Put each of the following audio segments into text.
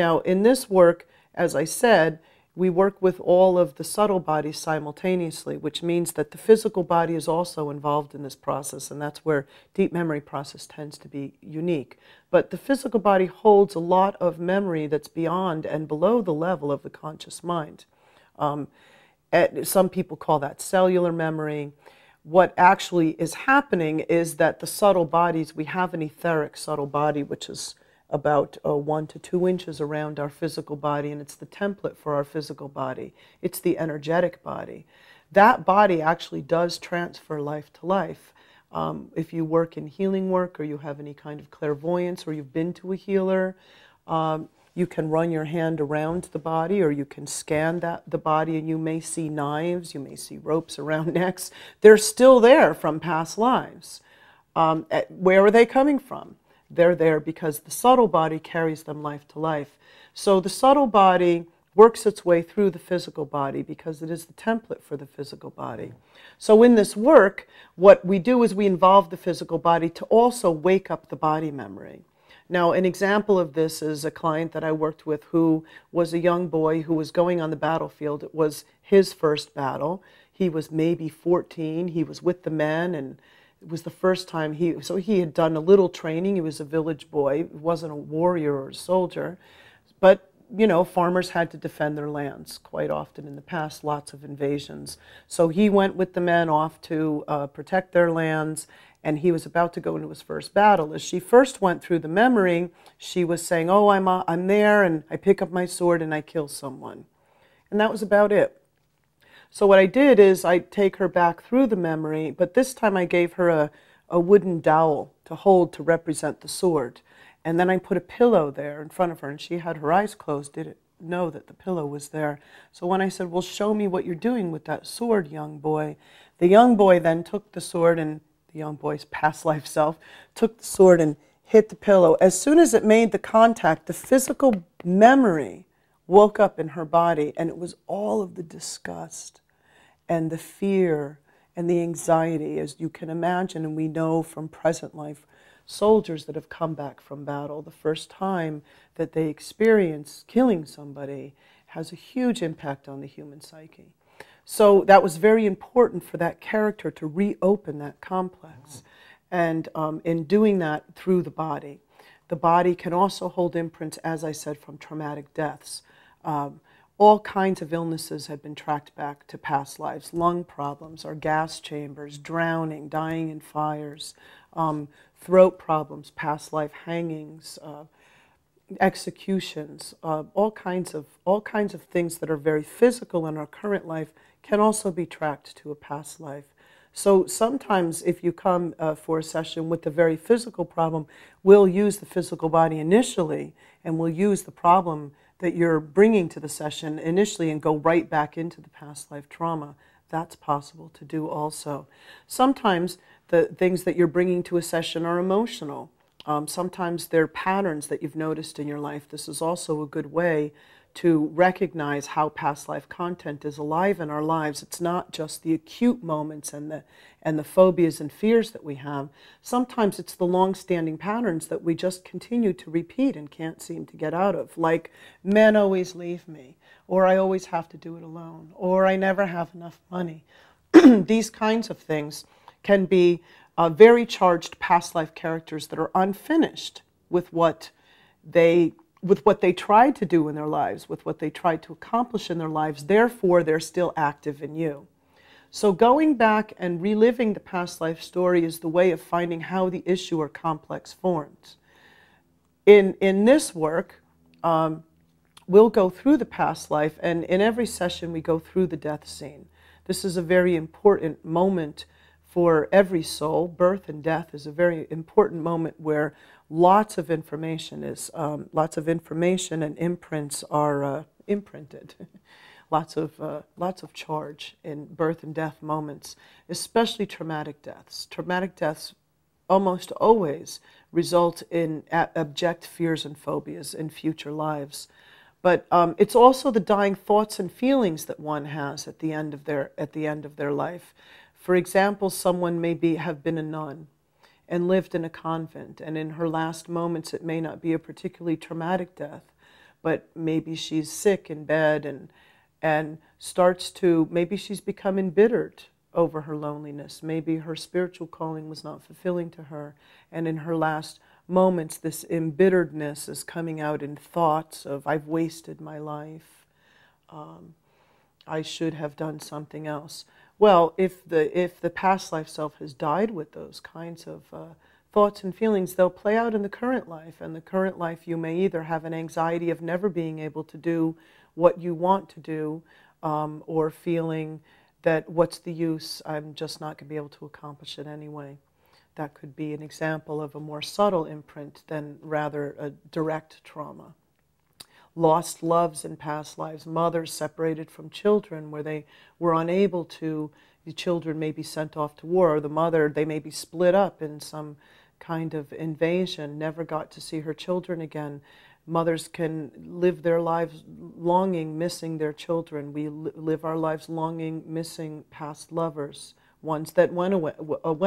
Now, in this work, as I said, we work with all of the subtle bodies simultaneously, which means that the physical body is also involved in this process, and that's where deep memory process tends to be unique. But the physical body holds a lot of memory that's beyond and below the level of the conscious mind. Some people call that cellular memory. What actually is happening is that the subtle bodies, we have an etheric subtle body, which is about 1 to 2 inches around our physical body, and it's the template for our physical body. It's the energetic body. That body actually does transfer life to life. If you work in healing work, or you have any kind of clairvoyance, or you've been to a healer, you can run your hand around the body, or you can scan the body, and you may see knives, you may see ropes around necks. They're still there from past lives. Where are they coming from? They're there because the subtle body carries them life to life. So the subtle body works its way through the physical body because it is the template for the physical body. So in this work, what we do is we involve the physical body to also wake up the body memory. Now, an example of this is a client that I worked with who was a young boy who was going on the battlefield. It was his first battle. He was maybe 14. He was with the men, and it was the first time so he had done a little training. He was a village boy. He wasn't a warrior or a soldier. But, you know, farmers had to defend their lands quite often in the past, lots of invasions. So he went with the men off to protect their lands, and he was about to go into his first battle. As she first went through the memory, she was saying, oh, I'm there, and I pick up my sword and I kill someone. And that was about it. So what I did is I take her back through the memory, but this time I gave her a wooden dowel to hold to represent the sword. And then I put a pillow there in front of her, and she had her eyes closed, didn't know that the pillow was there. So when I said, well, show me what you're doing with that sword, young boy, the young boy then took the sword, and the young boy's past life self took the sword and hit the pillow. As soon as it made the contact, the physical memory woke up in her body, and it was all of the disgust and the fear and the anxiety, as you can imagine, and we know from present life soldiers that have come back from battle, the first time that they experience killing somebody has a huge impact on the human psyche. So that was very important for that character to reopen that complex, and in doing that through the body. The body can also hold imprints, as I said, from traumatic deaths. All kinds of illnesses have been tracked back to past lives. Lung problems, or gas chambers, drowning, dying in fires, throat problems, past life hangings, executions, all kinds of things that are very physical in our current life can also be tracked to a past life. So sometimes if you come for a session with a very physical problem, we'll use the physical body initially, and we'll use the problem that you're bringing to the session initially and go right back into the past life trauma. That's possible to do also. Sometimes the things that you're bringing to a session are emotional. Sometimes they're patterns that you've noticed in your life. This is also a good way to recognize how past life content is alive in our lives. It's not just the acute moments and the phobias and fears that we have. Sometimes it's the long-standing patterns that we just continue to repeat and can't seem to get out of, like men always leave me, or I always have to do it alone, or I never have enough money. These kinds of things can be very charged past life characters that are unfinished with what they tried to do in their lives, with what they tried to accomplish in their lives. Therefore, they're still active in you. So going back and reliving the past life story is the way of finding how the issue or complex formed. In this work, we'll go through the past life, and in every session we go through the death scene. This is a very important moment for every soul. Birth and death is a very important moment where lots of information and imprints are imprinted. lots of charge in birth and death moments, especially traumatic deaths. Traumatic deaths almost always result in abject fears and phobias in future lives. But it's also the dying thoughts and feelings that one has at the end of their life. For example, someone may have been a nun and lived in a convent, and in her last moments it may not be a particularly traumatic death, but maybe she's sick in bed and starts to, maybe she's become embittered over her loneliness. Maybe her spiritual calling was not fulfilling to her, and in her last moments this embitteredness is coming out in thoughts of, I've wasted my life, I should have done something else. Well, if the past life self has died with those kinds of thoughts and feelings, they'll play out in the current life. And the current life, you may either have an anxiety of never being able to do what you want to do, or feeling that what's the use, I'm just not going to be able to accomplish it anyway. That could be an example of a more subtle imprint than rather a direct trauma. Lost loves in past lives, mothers separated from children where they were unable to, the children may be sent off to war, or the mother, they may be split up in some kind of invasion, never got to see her children again. Mothers can live their lives longing, missing their children. We live our lives longing, missing past lovers, ones that went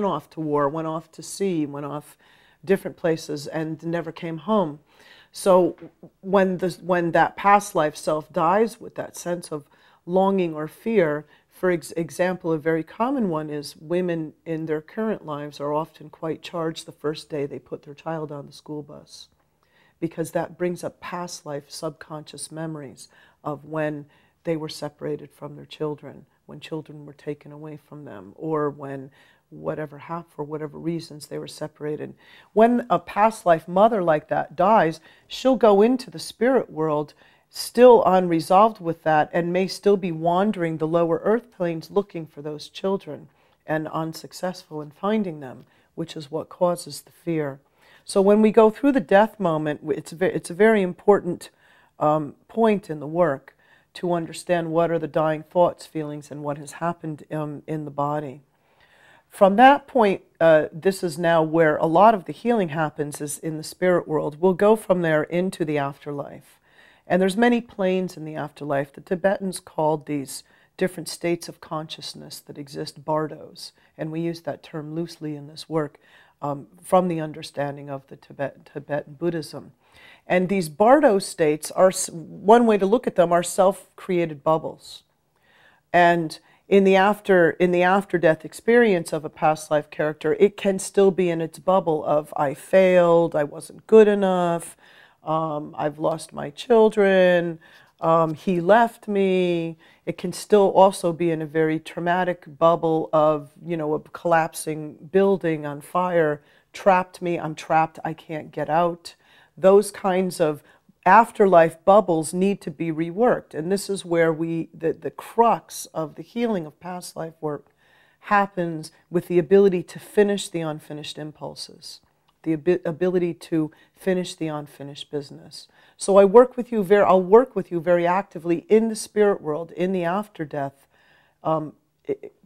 off to war, went off to sea, went off different places and never came home. So when that past life self dies with that sense of longing or fear, for example, a very common one is women in their current lives are often quite charged the first day they put their child on the school bus, because that brings up past life subconscious memories of when they were separated from their children, when children were taken away from them, or when whatever happened, for whatever reasons they were separated. When a past life mother like that dies, she'll go into the spirit world still unresolved with that, and may still be wandering the lower earth planes looking for those children and unsuccessful in finding them, which is what causes the fear. So when we go through the death moment, it's a very important point in the work to understand what are the dying thoughts, feelings, and what has happened in the body. From that point, this is now where a lot of the healing happens, is in the spirit world. We'll go from there into the afterlife. And there's many planes in the afterlife. The Tibetans called these different states of consciousness that exist bardos, and we use that term loosely in this work from the understanding of the Tibetan Buddhism. And these bardo states are, one way to look at them, are self-created bubbles. And in the after-death experience of a past life character, it can still be in its bubble of, I failed, I wasn't good enough, I've lost my children, he left me. It can still also be in a very traumatic bubble of, a collapsing building on fire, trapped me, I'm trapped, I can't get out. Those kinds of afterlife bubbles need to be reworked. And this is where the crux of the healing of past life work happens, with the ability to finish the unfinished impulses, the ability to finish the unfinished business. So I'll work with you very actively in the spirit world, in the after-death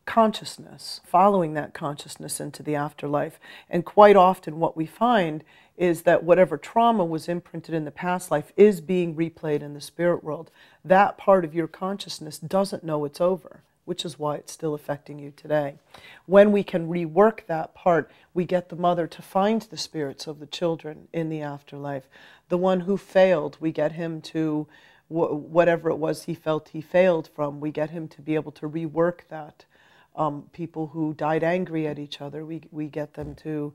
consciousness, following that consciousness into the afterlife. And quite often what we find is that whatever trauma was imprinted in the past life is being replayed in the spirit world. That part of your consciousness doesn't know it's over, which is why it's still affecting you today. When we can rework that part, we get the mother to find the spirits of the children in the afterlife. The one who failed, we get him to, whatever it was he felt he failed from, we get him to be able to rework that. People who died angry at each other, we get them to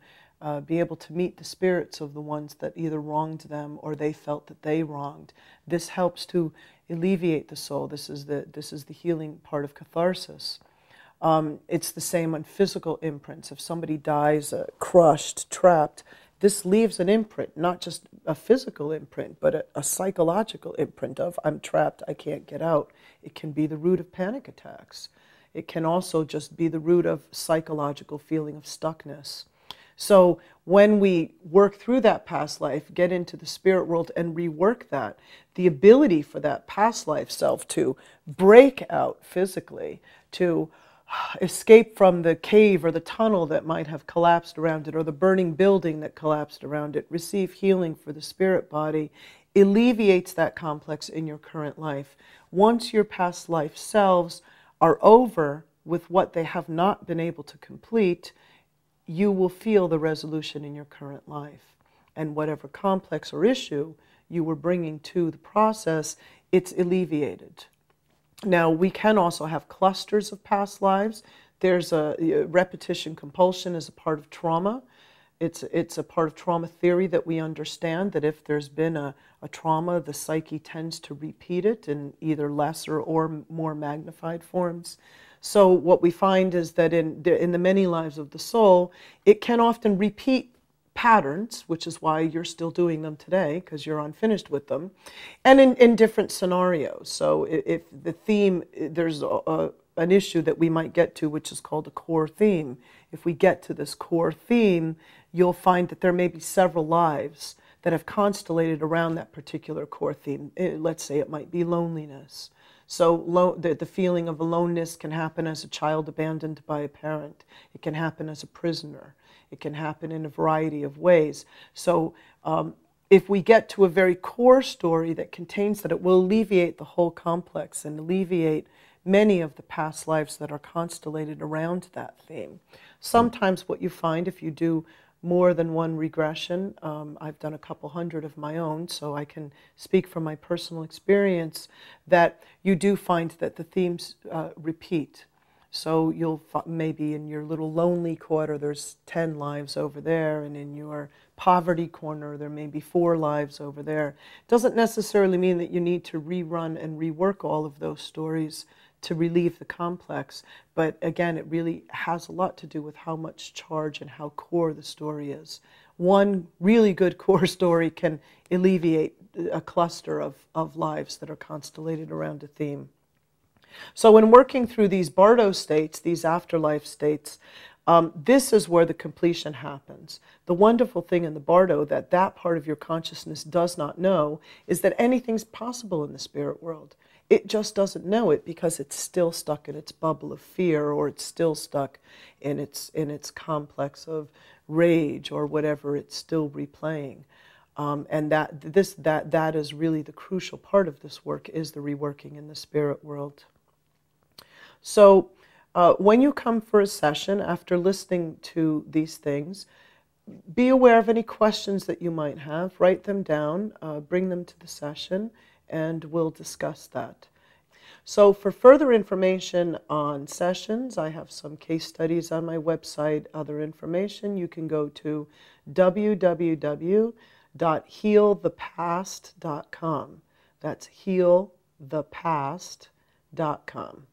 be able to meet the spirits of the ones that either wronged them or they felt that they wronged. This helps to alleviate the soul. This is the healing part of catharsis. It's the same on physical imprints. If somebody dies crushed, trapped, this leaves an imprint, not just a physical imprint, but a psychological imprint of, I'm trapped, I can't get out. It can be the root of panic attacks. It can also just be the root of psychological feeling of stuckness. So when we work through that past life, get into the spirit world and rework that, the ability for that past life self to break out physically, to escape from the cave or the tunnel that might have collapsed around it, or the burning building that collapsed around it, receive healing for the spirit body, alleviates that complex in your current life. Once your past life selves are over with what they have not been able to complete, you will feel the resolution in your current life. And whatever complex or issue you were bringing to the process, it's alleviated. Now, we can also have clusters of past lives. There's a repetition compulsion as a part of trauma. It's a part of trauma theory that we understand that if there's been a trauma, the psyche tends to repeat it in either lesser or more magnified forms. So what we find is that in the many lives of the soul, it can often repeat patterns, which is why you're still doing them today, because you're unfinished with them, and in different scenarios. So if the theme, there's an issue that we might get to, which is called a core theme. If we get to this core theme, you'll find that there may be several lives that have constellated around that particular core theme. Let's say it might be loneliness. So the feeling of aloneness can happen as a child abandoned by a parent. It can happen as a prisoner. It can happen in a variety of ways. So if we get to a very core story that contains that, it will alleviate the whole complex and alleviate many of the past lives that are constellated around that theme. Sometimes what you find if you do more than one regression, I've done a couple hundred of my own, so I can speak from my personal experience, that you do find that the themes repeat. So you'll maybe in your little lonely quarter, there's 10 lives over there, and in your poverty corner, there may be 4 lives over there. Doesn't necessarily mean that you need to rerun and rework all of those stories to relieve the complex, but again, it really has a lot to do with how much charge and how core the story is. One really good core story can alleviate a cluster of lives that are constellated around a theme. So when working through these Bardo states, these afterlife states, this is where the completion happens. The wonderful thing in the Bardo that part of your consciousness does not know is that anything's possible in the spirit world. It just doesn't know it because it's still stuck in its bubble of fear, or it's still stuck in its complex of rage or whatever it's still replaying. And that is really the crucial part of this work, is the reworking in the spirit world. So when you come for a session, after listening to these things, be aware of any questions that you might have. Write them down, bring them to the session, and we'll discuss that. So for further information on sessions, I have some case studies on my website. Other information, you can go to www.healthepast.com. That's healthepast.com.